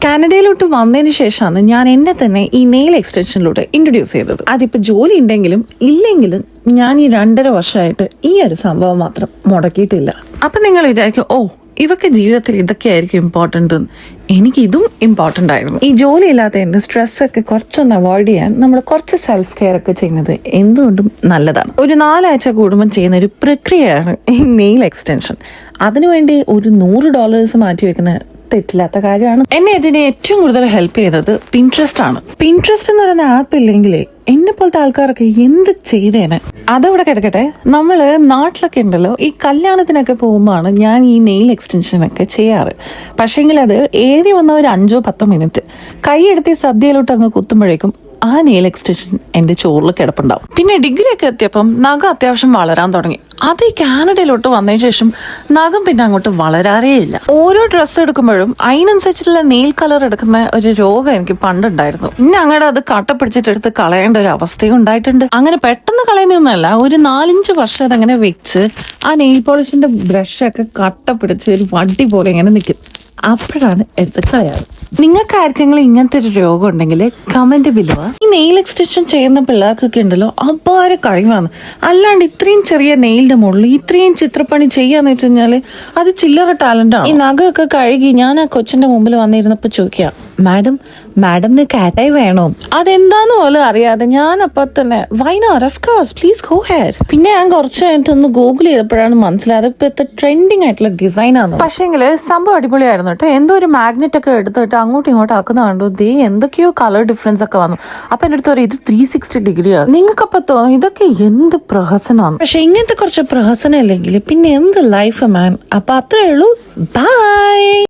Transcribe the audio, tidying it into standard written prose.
കാനഡയിലോട്ട് വന്നതിന് ശേഷമാണ് ഞാൻ എന്നെ തന്നെ ഈ നെയിൽ എക്സ്റ്റൻഷനിലൂടെ ഇൻട്രൊഡ്യൂസ് ചെയ്തത്. അതിപ്പോൾ ജോലി ഉണ്ടെങ്കിലും ഇല്ലെങ്കിലും ഞാൻ ഈ 2.5 വർഷമായിട്ട് ഈ ഒരു സംഭവം മാത്രം മുടക്കിയിട്ടില്ല. അപ്പം നിങ്ങൾ വിചാരിക്കും, ഓ ഇവക്ക് ജീവിതത്തിൽ ഇതൊക്കെ ആയിരിക്കും ഇമ്പോർട്ടൻ്റ്. എനിക്ക് ഇതും ഇമ്പോർട്ടൻ്റ് ആയിരുന്നു. ഈ ജോലി ഇല്ലാത്തതിൻ്റെ സ്ട്രെസ്സൊക്കെ കുറച്ചൊന്ന് അവോയ്ഡ് ചെയ്യാൻ നമ്മൾ കുറച്ച് സെൽഫ് കെയർ ഒക്കെ ചെയ്യുന്നത് എന്തുകൊണ്ടും നല്ലതാണ്. ഒരു 4 ആഴ്ച കൂടുമ്പം ചെയ്യുന്ന ഒരു പ്രക്രിയയാണ് ഈ നെയിൽ എക്സ്റ്റൻഷൻ. അതിനുവേണ്ടി ഒരു $100 മാറ്റി വെക്കുന്ന തെറ്റില്ലാത്ത കാര്യമാണ്. എന്നെ ഇതിനെ ഏറ്റവും കൂടുതൽ ഹെൽപ്പ് ചെയ്തത് പിൻട്രസ്റ്റ് ആണ്. പിൻട്രസ്റ്റ് എന്ന് പറയുന്ന ആപ്പ് ഇല്ലെങ്കിലേ എന്നെ പോലത്തെ ആൾക്കാരൊക്കെ എന്ത് ചെയ്തേനെ. അതവിടെ കിടക്കട്ടെ, നമ്മള് നാട്ടിലൊക്കെ ഉണ്ടല്ലോ, ഈ കല്യാണത്തിനൊക്കെ പോകുമ്പോഴാണ് ഞാൻ ഈ നെയിൽ എക്സ്റ്റൻഷനൊക്കെ ചെയ്യാറ്. പക്ഷേങ്കിൽ അത് ഏറി വന്ന ഒരു 5-10 മിനിറ്റ് കൈയെടുത്ത് സദ്യയിലോട്ട് അങ്ങ് കുത്തുമ്പോഴേക്കും ആ നെയിൽ എക്സ്റ്റൻഷൻ എൻ്റെ ചോറിൽ കിടപ്പുണ്ടാവും. പിന്നെ ഡിഗ്രി ഒക്കെ എത്തിയപ്പം നഖം അത്യാവശ്യം വളരാൻ തുടങ്ങി. അത് ഈ കാനഡയിലോട്ട് വന്നതിന് ശേഷം നഖം പിന്നെ അങ്ങോട്ട് വളരാറേ ഇല്ല. ഓരോ ഡ്രസ്സ് എടുക്കുമ്പോഴും അതിനനുസരിച്ചുള്ള നെയിൽ കളർ എടുക്കുന്ന ഒരു രോഗം എനിക്ക് പണ്ടുണ്ടായിരുന്നു. പിന്നെ അങ്ങോട്ട് അത് കട്ട പിടിച്ചിട്ടെടുത്ത് കളയേണ്ട ഒരു അവസ്ഥയും ഉണ്ടായിട്ടുണ്ട്. അങ്ങനെ പെട്ടെന്ന് കളയുന്നൊന്നുമല്ല, ഒരു 4-5 വർഷം അതങ്ങനെ വെച്ച് ആ നെയിൽ പോളിഷിന്റെ ബ്രഷൊക്കെ കട്ട പിടിച്ച് ഒരു വടി പോലെ ഇങ്ങനെ നിൽക്കും. അപ്പോഴാണ് എടുത്ത് കളയാറ്. നിങ്ങൾക്ക് ആർക്കെങ്കിലും ഇങ്ങനത്തെ ഒരു രോഗം ഉണ്ടെങ്കിൽ കമന്റ് ബിലോ. ഈ നെയിൽ എക്സ്റ്റൻഷൻ ചെയ്യുന്ന പിള്ളേർക്കൊക്കെ ഉണ്ടല്ലോ അപാര കഴിവാണ്. അല്ലാണ്ട് ഇത്രയും ചെറിയ നെയിലിന്റെ മുകളിൽ ഇത്രയും ചിത്രപ്പണി ചെയ്യാന്ന് വെച്ച് കഴിഞ്ഞാല് അത് ചില്ലറ ടാലന്റ് ആണ്. ഈ നഖമൊക്കെ കഴുകി ഞാൻ ആ കൊച്ചിന്റെ മുമ്പിൽ വന്നിരുന്നപ്പോ ചോദിക്കുക, മാഡമിന് കാറ്റായി വേണോ? അതെന്താന്ന് പോലും അറിയാതെ ഞാൻ അപ്പൊ തന്നെ why not, of course, please go here. പിന്നെ ഞാൻ കുറച്ച് കഴിഞ്ഞിട്ടൊന്ന് ഗൂഗിൾ ചെയ്തപ്പോഴാണ് മനസ്സിലായത് ഇപ്പോഴത്തെ ട്രെൻഡിങ് ആയിട്ടുള്ള ഡിസൈൻ ആണ്. പക്ഷേങ്കില് സംഭവം അടിപൊളിയായിരുന്നു കേട്ടോ. എന്തോ ഒരു മാഗ്നറ്റ് ഒക്കെ എടുത്തിട്ട് അങ്ങോട്ടും ഇങ്ങോട്ടും ആക്കുന്ന കണ്ടു. എന്തൊക്കെയോ കളർ ഡിഫറൻസ് ഒക്കെ വന്നു. അപ്പൊ എന്റെ അടുത്ത് പറയും ഇത് 360 ഡിഗ്രിയാണ്. നിങ്ങൾക്കപ്പൊ തോന്നും ഇതൊക്കെ എന്ത് പ്രഹസനമാണ്. പക്ഷെ ഇങ്ങനത്തെ കുറച്ച് പ്രഹസനം ഇല്ലെങ്കിൽ പിന്നെ എന്ത് ലൈഫ് മാൻ. അപ്പൊ അത്രേ ഉള്ളൂ. ബൈ.